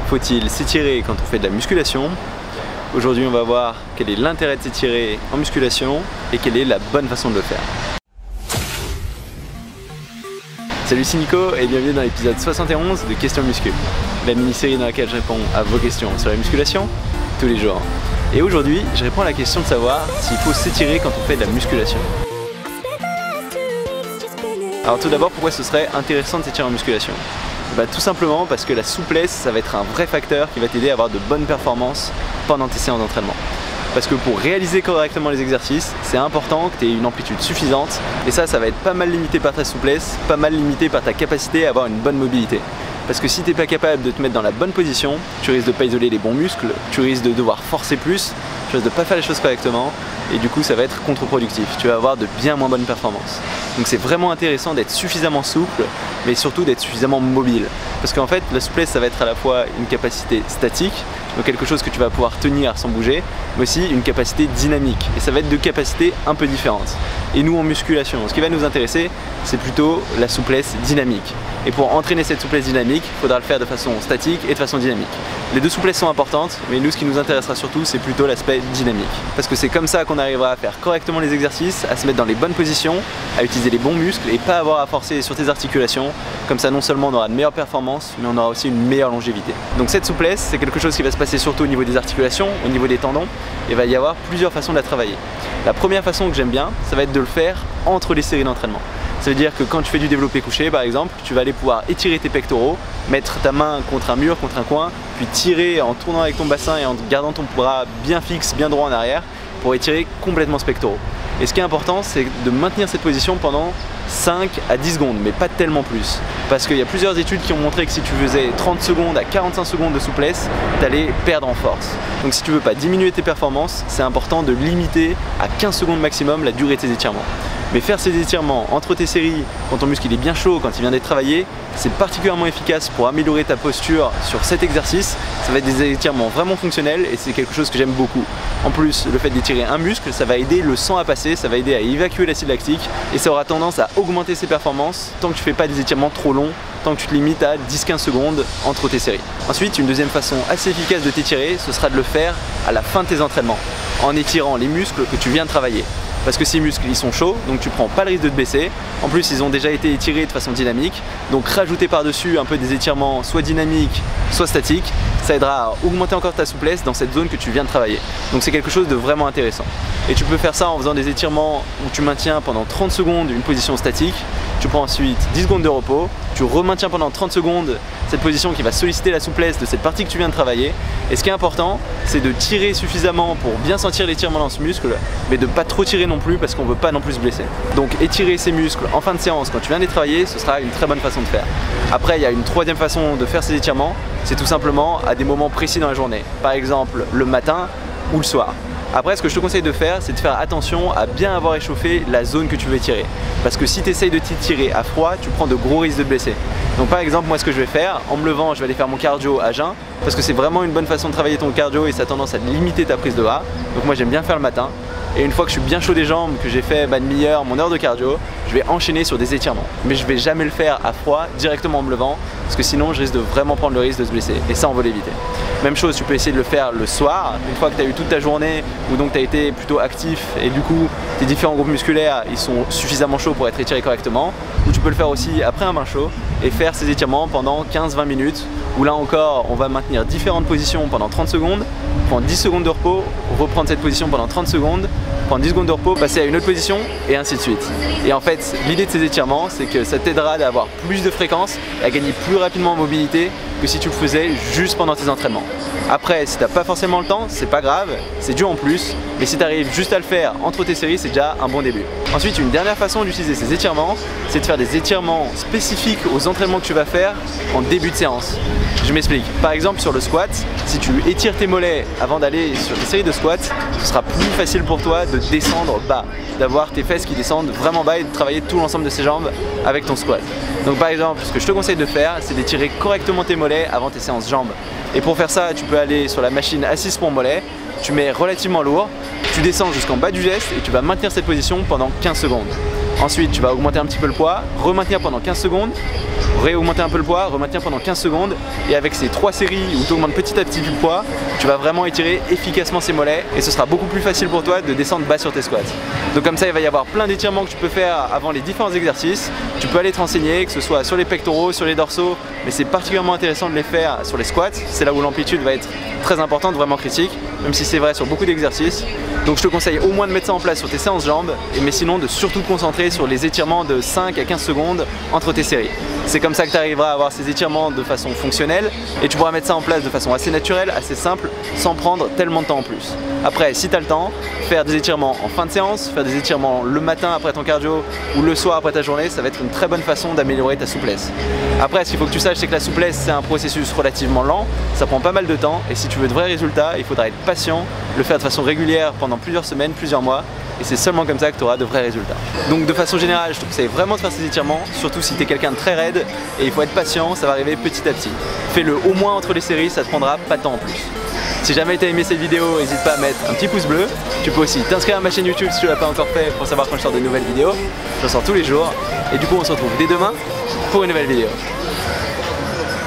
faut-il s'étirer quand on fait de la musculation? Aujourd'hui on va voir quel est l'intérêt de s'étirer en musculation et quelle est la bonne façon de le faire. Salut, c'est Nico et bienvenue dans l'épisode 71 de Questions Muscu, la mini-série dans laquelle je réponds à vos questions sur la musculation tous les jours. Et aujourd'hui je réponds à la question de savoir s'il faut s'étirer quand on fait de la musculation. Alors tout d'abord, pourquoi ce serait intéressant de s'étirer en musculation? Tout simplement parce que la souplesse, ça va être un vrai facteur qui va t'aider à avoir de bonnes performances pendant tes séances d'entraînement. Parce que pour réaliser correctement les exercices, c'est important que tu aies une amplitude suffisante et ça va être pas mal limité par ta souplesse, pas mal limité par ta capacité à avoir une bonne mobilité. Parce que si tu n'es pas capable de te mettre dans la bonne position, tu risques de ne pas isoler les bons muscles, tu risques de devoir forcer plus, tu risques de ne pas faire les choses correctement et du coup ça va être contre-productif, tu vas avoir de bien moins bonnes performances. Donc c'est vraiment intéressant d'être suffisamment souple, mais surtout d'être suffisamment mobile. Parce qu'en fait la souplesse ça va être à la fois une capacité statique, donc quelque chose que tu vas pouvoir tenir sans bouger, mais aussi une capacité dynamique. Et ça va être de capacités un peu différentes. Et nous en musculation, ce qui va nous intéresser, c'est plutôt la souplesse dynamique. Et pour entraîner cette souplesse dynamique, il faudra le faire de façon statique et de façon dynamique. Les deux souplesses sont importantes, mais nous ce qui nous intéressera surtout, c'est plutôt l'aspect dynamique. Parce que c'est comme ça qu'on arrivera à faire correctement les exercices, à se mettre dans les bonnes positions, à utiliser les bons muscles et pas avoir à forcer sur tes articulations. Comme ça non seulement on aura de meilleures performances, mais on aura aussi une meilleure longévité. Donc cette souplesse, c'est quelque chose qui va se passer surtout au niveau des articulations, au niveau des tendons, et il va y avoir plusieurs façons de la travailler. La première façon que j'aime bien, ça va être de le faire entre les séries d'entraînement. Ça veut dire que quand tu fais du développé couché par exemple, tu vas aller pouvoir étirer tes pectoraux, mettre ta main contre un mur, contre un coin, puis tirer en tournant avec ton bassin et en gardant ton bras bien fixe, bien droit en arrière pour étirer complètement ce pectoraux. Et ce qui est important, c'est de maintenir cette position pendant 5 à 10 secondes, mais pas tellement plus. Parce qu'il y a plusieurs études qui ont montré que si tu faisais 30 secondes à 45 secondes de souplesse, tu allais perdre en force. Donc si tu veux pas diminuer tes performances, c'est important de limiter à 15 secondes maximum la durée de tes étirements. Mais faire ces étirements entre tes séries, quand ton muscle est bien chaud, quand il vient d'être travaillé, c'est particulièrement efficace pour améliorer ta posture sur cet exercice. Ça va être des étirements vraiment fonctionnels et c'est quelque chose que j'aime beaucoup. En plus, le fait d'étirer un muscle, ça va aider le sang à passer, ça va aider à évacuer l'acide lactique et ça aura tendance à augmenter ses performances tant que tu ne fais pas des étirements trop longs, tant que tu te limites à 10-15 secondes entre tes séries. Ensuite, une deuxième façon assez efficace de t'étirer, ce sera de le faire à la fin de tes entraînements, en étirant les muscles que tu viens de travailler. Parce que ces muscles ils sont chauds, donc tu prends pas le risque de te baisser. En plus ils ont déjà été étirés de façon dynamique, donc rajouter par dessus un peu des étirements soit dynamiques, soit statiques, ça aidera à augmenter encore ta souplesse dans cette zone que tu viens de travailler. Donc c'est quelque chose de vraiment intéressant. Et tu peux faire ça en faisant des étirements où tu maintiens pendant 30 secondes une position statique, tu prends ensuite 10 secondes de repos, tu remaintiens pendant 30 secondes cette position qui va solliciter la souplesse de cette partie que tu viens de travailler. Et ce qui est important, c'est de tirer suffisamment pour bien sentir l'étirement dans ce muscle, mais de pas trop tirer non plus parce qu'on veut pas non plus se blesser. Donc étirer ces muscles en fin de séance quand tu viens de les travailler, ce sera une très bonne façon de faire. Après, il y a une troisième façon de faire ces étirements, c'est tout simplement à des moments précis dans la journée. Par exemple, le matin ou le soir. Après, ce que je te conseille de faire, c'est de faire attention à bien avoir échauffé la zone que tu veux étirer. Parce que si tu essayes de t'étirer à froid, tu prends de gros risques de te blesser. Donc par exemple, moi ce que je vais faire, en me levant, je vais aller faire mon cardio à jeun, parce que c'est vraiment une bonne façon de travailler ton cardio et ça a tendance à limiter ta prise de gras. Donc moi j'aime bien faire le matin. Et une fois que je suis bien chaud des jambes, que j'ai fait ma demi-heure, mon heure de cardio, je vais enchaîner sur des étirements. Mais je vais jamais le faire à froid, directement en me levant, parce que sinon je risque de vraiment prendre le risque de se blesser. Et ça on veut l'éviter. Même chose, tu peux essayer de le faire le soir, une fois que tu as eu toute ta journée, ou donc tu as été plutôt actif, et du coup tes différents groupes musculaires ils sont suffisamment chauds pour être étirés correctement. Ou tu peux le faire aussi après un bain chaud, et faire ces étirements pendant 15-20 minutes, où là encore on va maintenir différentes positions pendant 30 secondes, prendre 10 secondes de repos, reprendre cette position pendant 30 secondes, prendre 10 secondes de repos, passer à une autre position et ainsi de suite. Et en fait, l'idée de ces étirements, c'est que ça t'aidera à avoir plus de fréquence et à gagner plus rapidement en mobilité que si tu le faisais juste pendant tes entraînements. Après, si t'as pas forcément le temps, c'est pas grave, c'est dur en plus, mais si tu arrives juste à le faire entre tes séries, c'est déjà un bon début. Ensuite, une dernière façon d'utiliser ces étirements, c'est de faire des étirements spécifiques aux entraînements que tu vas faire en début de séance. Je m'explique. Par exemple, sur le squat, si tu étires tes mollets avant d'aller sur tes séries de squats, ce sera plus facile pour toi de descendre bas, d'avoir tes fesses qui descendent vraiment bas et de travailler tout l'ensemble de ses jambes avec ton squat. Donc par exemple, ce que je te conseille de faire, c'est d'étirer correctement tes mollets avant tes séances jambes. Et pour faire ça, tu peux aller sur la machine assise pour mollet, tu mets relativement lourd, tu descends jusqu'en bas du geste et tu vas maintenir cette position pendant 15 secondes. Ensuite, tu vas augmenter un petit peu le poids, re-maintenir pendant 15 secondes, réaugmenter un peu le poids, re-maintenir pendant 15 secondes. Et avec ces 3 séries où tu augmentes petit à petit le poids, tu vas vraiment étirer efficacement ces mollets et ce sera beaucoup plus facile pour toi de descendre bas sur tes squats. Donc comme ça, il va y avoir plein d'étirements que tu peux faire avant les différents exercices. Tu peux aller te renseigner, que ce soit sur les pectoraux, sur les dorsaux, mais c'est particulièrement intéressant de les faire sur les squats. C'est là où l'amplitude va être très importante, vraiment critique, même si c'est vrai sur beaucoup d'exercices. Donc je te conseille au moins de mettre ça en place sur tes séances jambes, mais sinon de surtout te concentrer sur les étirements de 5 à 15 secondes entre tes séries. C'est comme ça que tu arriveras à avoir ces étirements de façon fonctionnelle et tu pourras mettre ça en place de façon assez naturelle, assez simple, sans prendre tellement de temps en plus. Après, si tu as le temps, faire des étirements en fin de séance, faire des étirements le matin après ton cardio ou le soir après ta journée, ça va être une très bonne façon d'améliorer ta souplesse. Après, ce qu'il faut que tu saches, c'est que la souplesse, c'est un processus relativement lent, ça prend pas mal de temps et si tu veux de vrais résultats, il faudra être patient, le faire de façon régulière pendant plusieurs semaines, plusieurs mois. Et c'est seulement comme ça que tu auras de vrais résultats. Donc de façon générale, je te conseille vraiment de faire ces étirements, surtout si tu es quelqu'un de très raide et il faut être patient, ça va arriver petit à petit. Fais-le au moins entre les séries, ça te prendra pas de temps en plus. Si jamais tu as aimé cette vidéo, n'hésite pas à mettre un petit pouce bleu. Tu peux aussi t'inscrire à ma chaîne YouTube si tu ne l'as pas encore fait pour savoir quand je sors de nouvelles vidéos. J'en sors tous les jours. Et du coup on se retrouve dès demain pour une nouvelle vidéo.